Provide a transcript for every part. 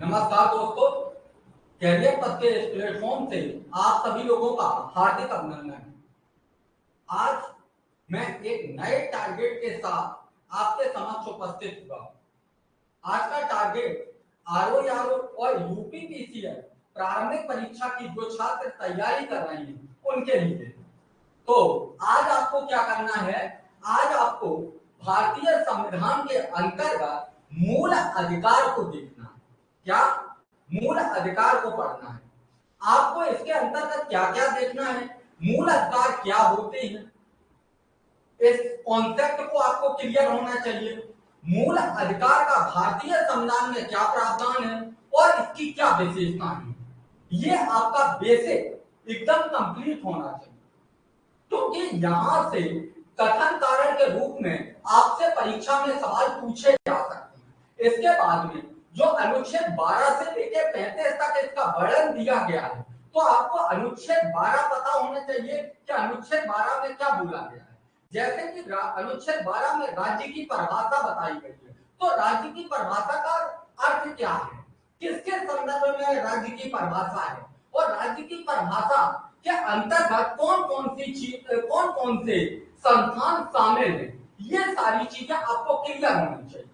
नमस्कार दोस्तों, कैरियर पथ के इस प्लेटफॉर्म से आप सभी लोगों का हार्दिक अभिनंदन। आज मैं एक नए टारगेट के साथ आपके समक्ष उपस्थित हुआ। आज का टारगेट आरओआरओ और यूपीपीसीएल प्रारंभिक परीक्षा की जो छात्र तैयारी कर रहे हैं उनके लिए। तो आज आपको क्या करना है, आज आपको भारतीय संविधान के अंतर्गत मूल अधिकार को देखना है। क्या? मूल अधिकार को पढ़ना है। आपको इसके अंतर्गत क्या क्या देखना है, मूल अधिकार क्या होते हैं, इस कॉन्सेप्ट को आपको क्लियर होना चाहिए। मूल अधिकार का भारतीय संविधान में क्या प्रावधान है और इसकी क्या विशेषता है, ये आपका बेसिक एकदम कंप्लीट होना चाहिए। क्योंकि यहां से कथन कारण के रूप में आपसे परीक्षा में सवाल पूछे जा सकते हैं। इसके बाद में जो अनुच्छेद 12 से लेकर 35 तक इसका वर्णन दिया गया है, तो आपको अनुच्छेद 12 पता होना चाहिए कि अनुच्छेद 12 में क्या बोला गया है। जैसे कि अनुच्छेद 12 में राज्य की परिभाषा बताई गई है, तो राज्य की परिभाषा का अर्थ क्या है, किसके संदर्भ में राज्य की परिभाषा है और राज्य की परिभाषा के अंतर्गत कौन कौन से संस्थान शामिल है, ये सारी चीजें आपको क्लियर होनी चाहिए।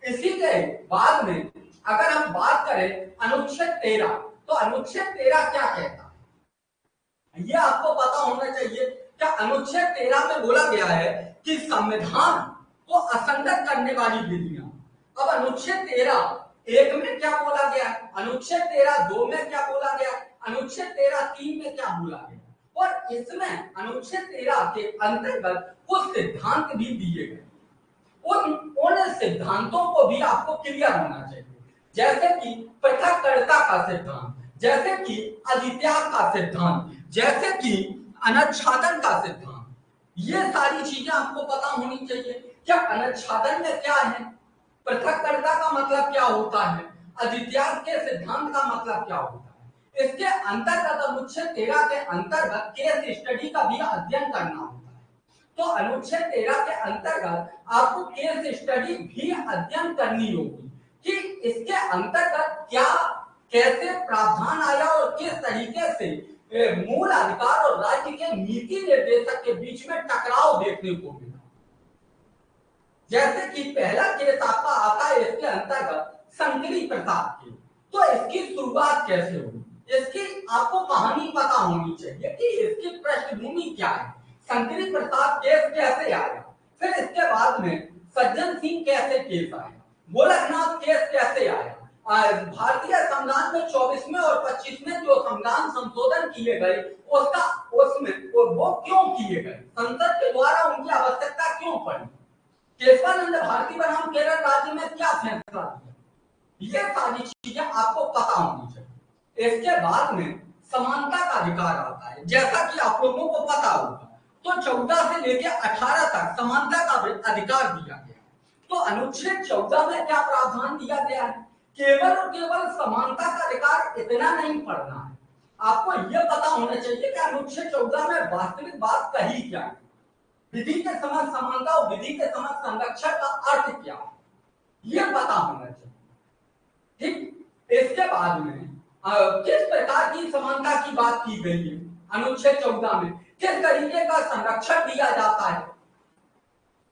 इसी के बाद में अगर हम बात करें अनुच्छेद 13, तो अनुच्छेद 13 क्या कहता है, ये आपको पता होना चाहिए कि अनुच्छेद 13 में बोला गया है कि संविधान को असंगत करने वाली विधियां। अब अनुच्छेद 13(1) में क्या बोला गया, अनुच्छेद 13(2) में क्या बोला गया, अनुच्छेद 13(3) में क्या बोला गया, और इसमें अनुच्छेद 13 के अंतर्गत कुछ सिद्धांत भी दिए गए। उन सिद्धांतों को भी आपको क्लियर होना चाहिए, जैसे कि पृथककर्ता का सिद्धांत, जैसे कि अधित्याग का सिद्धांत, जैसे कि अनच्छादन का सिद्धांत। ये सारी चीजें आपको पता होनी चाहिए। क्या अनच्छादन में क्या है, पृथककर्ता का मतलब क्या होता है, अधित्याग के सिद्धांत का मतलब क्या होता है। इसके अंतर्गत अनुच्छेद 13 के अंतर्गत केस स्टडी का भी अध्ययन करना होता है। तो अनुच्छेद 13 के अंतर्गत आपको केस स्टडी भी अध्ययन करनी होगी कि इसके अंतर्गत क्या कैसे प्रावधान आया और किस तरीके से मूल अधिकार और राज्य के नीति निर्देशक के बीच में टकराव देखने को मिला। जैसे कि पहला केस आपका आता है इसके अंतर्गत शंकरी प्रसाद की, तो इसकी शुरुआत कैसे हुई, इसकी आपको कहानी पता होनी चाहिए कि इसकी पृष्ठभूमि क्या है, शंकरी प्रसाद केस कैसे आया, फिर इसके बाद में सज्जन सिंह कैसे केस आया, गोलकनाथ केस कैसे आया, भारतीय संविधान में 24वें और 25वें जो संविधान संशोधन किए गए उसमें वो क्यों किए गए, संसद के द्वारा उनकी आवश्यकता क्यों पड़ी, केशवानंद भारती बनाम केरल राज्य में क्या फैसला दिया, ये सारी चीजें आपको पता होनी चाहिए। इसके बाद में समानता का अधिकार आता है, जैसा कि आप लोगों को पता होगा, तो 14 से लेकर 18 तक समानता का अधिकार दिया गया। तो अनुच्छेद 14 में क्या प्रावधान दिया गया है, केवल और केवल समानता का अधिकार इतना नहीं पढ़ना है, आपको यह पता होना चाहिए कि अनुच्छेद 14 में वास्तविक बात कही क्या है, विधि के समक्ष समानता और विधि के समक्ष संरक्षण का अर्थ क्या है, यह पता होना चाहिए। ठीक, इसके बाद में किस प्रकार की समानता की बात की गई है अनुच्छेद 14 में, किस तरीके का संरक्षण दिया जाता है,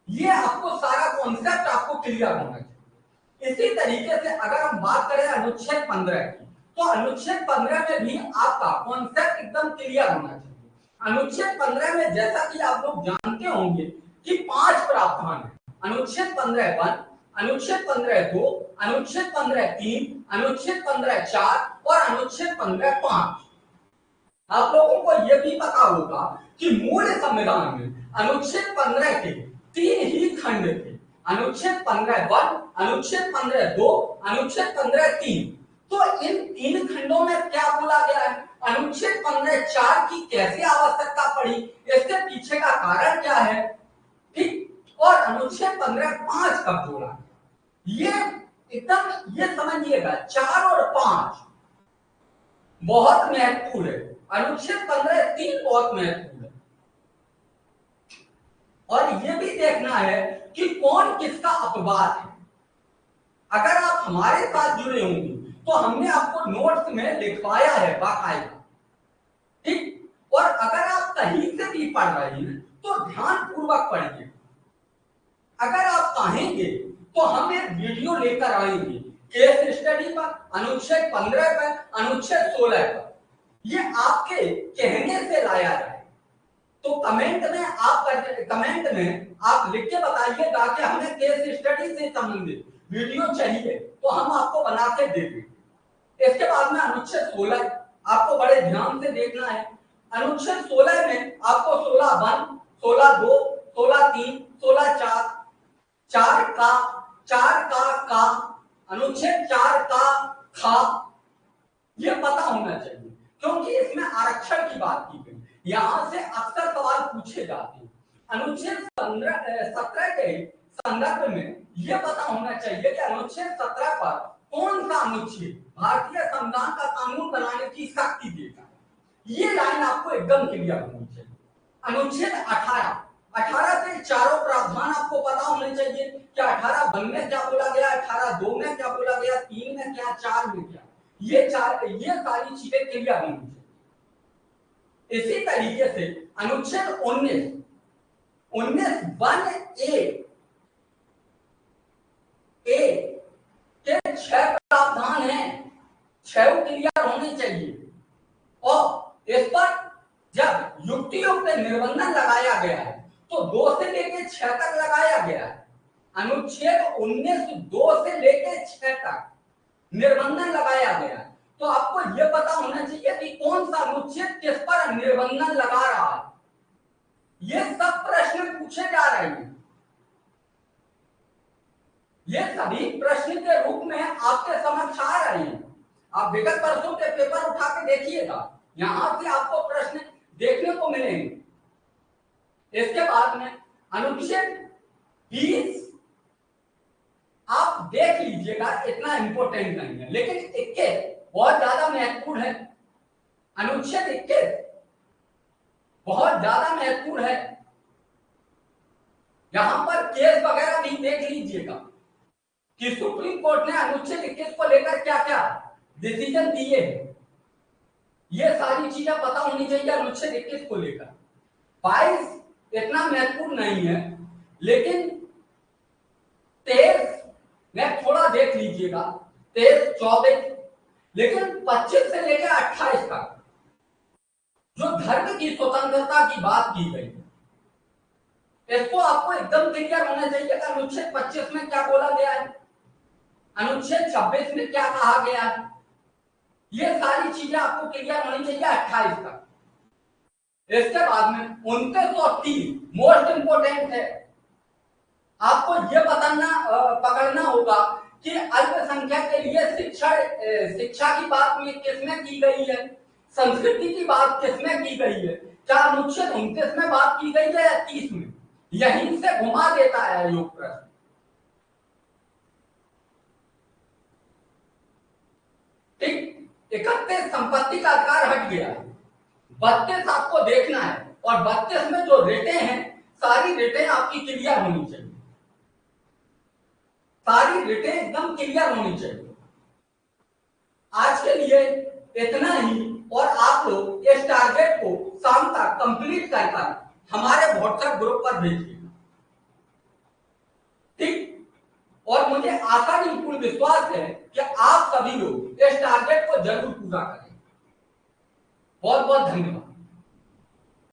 ये आपको सारा कॉन्सेप्ट आपको क्लियर होना चाहिए। इसी तरीके से अगर हम बात करें अनुच्छेद 15 की, तो अनुच्छेद 15 में भी आपका कॉन्सेप्ट एकदम क्लियर होना चाहिए। अनुच्छेद 15 में जैसा कि आप लोग जानते होंगे कि 5 प्रावधान है, अनुच्छेद 15(1), अनुच्छेद 15(2), अनुच्छेद 15(3), अनुच्छेद 15(4) और अनुच्छेद 15(5). आप लोगों को यह भी पता होगा कि मूल संविधान में अनुच्छेद 15 के 3 ही खंड थे, अनुच्छेद 15(1), अनुच्छेद 15(2), अनुच्छेद 15(3). तो इन 3 खंडों में क्या बोला गया है, अनुच्छेद 15(4) की कैसे आवश्यकता पड़ी, इसके पीछे का कारण क्या है, ठीक, और अनुच्छेद 15(5) कब जोड़ा, ये एकदम ये समझिएगा 4 और 5 बहुत महत्वपूर्ण है, अनुच्छेद 15(3) बहुत महत्वपूर्ण है। और यह भी देखना है कि कौन किसका अपवाद है। अगर आप हमारे साथ जुड़े होंगे तो हमने आपको नोट्स में लिखवाया है बाकायदा, ठीक। और अगर आप कहीं से भी पढ़ रहे हैं तो ध्यान पूर्वक पढ़िए। अगर आप चाहेंगे तो हम एक वीडियो लेकर आएंगे केस स्टडी पर, अनुच्छेद 15 पर, अनुच्छेद 16 पर, ये आपके कहने से लाया जाए। तो कमेंट में आप लिख के बताइएगा कि हमें केस स्टडी से संबंधित वीडियो चाहिए, तो हम आपको बना के देंगे। इसके बाद में अनुच्छेद 16 आपको बड़े ध्यान से देखना है। अनुच्छेद 16 में आपको 16(1), 16(2), 16(3), 16(4), 4 का, अनुच्छेद 4 का खा, ये पता होना चाहिए, क्योंकि इसमें आरक्षण की बात की गई। यहां से अक्सर सवाल पूछे जाते हैं। अनुच्छेद 17 के संदर्भ में यह पता होना चाहिए कि अनुच्छेद 17 पर कौन सा अनुच्छेद भारतीय संविधान का कानून बनाने की शक्ति देता है। ये लाइन आपको एकदम क्लियर होनी चाहिए। अनुच्छेद 18 के चारों प्रावधान आपको पता होने चाहिए कि 18(1) में क्या बोला गया, 18(2) में क्या बोला गया, 3 में क्या, 4 में क्या, ये सारी चीजें क्लियर होनी चाहिए। इसी तरीके से अनुच्छेद 19 1A के 6 प्रावधान हैं, 6 क्लियर होने चाहिए। और इस पर जब युक्तियुक्त निबंधन लगाया गया है तो 2 से लेकर 6 तक लगाया गया है। अनुच्छेद 19 2 से लेकर 6 तक निबंधन लगाया गया है। तो आपको यह पता होना चाहिए कि कौन सा अनुच्छेद किस पर निबंधन लगा रहा है। ये सब प्रश्न पूछे जा रहे हैं। ये सभी प्रश्न के रूप में आपके समक्ष आ रहे हैं। आप विगत वर्षों के पेपर उठा के देखिएगा, यहां से आपको प्रश्न देखने को मिलेंगे। इसके बाद में अनुच्छेद 20 आप देख लीजिएगा, इतना इंपॉर्टेंट नहीं है, लेकिन 21 बहुत ज्यादा महत्वपूर्ण है। अनुच्छेद 21 बहुत ज्यादा महत्वपूर्ण है। यहां पर केस वगैरह भी देख लीजिएगा कि सुप्रीम कोर्ट ने अनुच्छेद 21 को लेकर क्या क्या डिसीजन दिए हैं। ये सारी चीजें पता होनी चाहिए अनुच्छेद 21 को लेकर। 22 इतना महत्वपूर्ण नहीं है, लेकिन 23 में थोड़ा देख लीजिएगा, 23, 24, लेकिन 25 से लेकर 28 तक जो धर्म की स्वतंत्रता की बात की गई, इसको आपको एकदम क्लियर होना चाहिए कि अनुच्छेद 25 में क्या बोला गया है, अनुच्छेद 26 में क्या कहा गया है। ये सारी चीजें आपको क्लियर होनी चाहिए 28 तक। इसके बाद में 29 और 30 मोस्ट इंपोर्टेंट है। आपको यह पकड़ना होगा कि अल्पसंख्यक के लिए शिक्षा की बात में किसमें की गई है, संस्कृति की बात किसमें की गई है। क्या अनुच्छेद 29 में बात की गई है या 30 में? यहीं से घुमा देता है आयोग प्रश्न। ठीक। 31 संपत्ति का अधिकार हट गया है। 32 आपको देखना है, और 32 में जो रेटें हैं, सारी रेटें आपकी क्लियर होनी चाहिए, सारी रेटें एकदम क्लियर होनी चाहिए। आज के लिए इतना ही, और आप लोग इस टारगेट को शाम तक कंप्लीट कर हमारे व्हाट्सएप ग्रुप पर भेजिएगा, ठीक। और मुझे आशा नहीं, पूर्ण विश्वास है कि आप सभी लोग इस टारगेट को जरूर पूरा करें। बहुत बहुत धन्यवाद।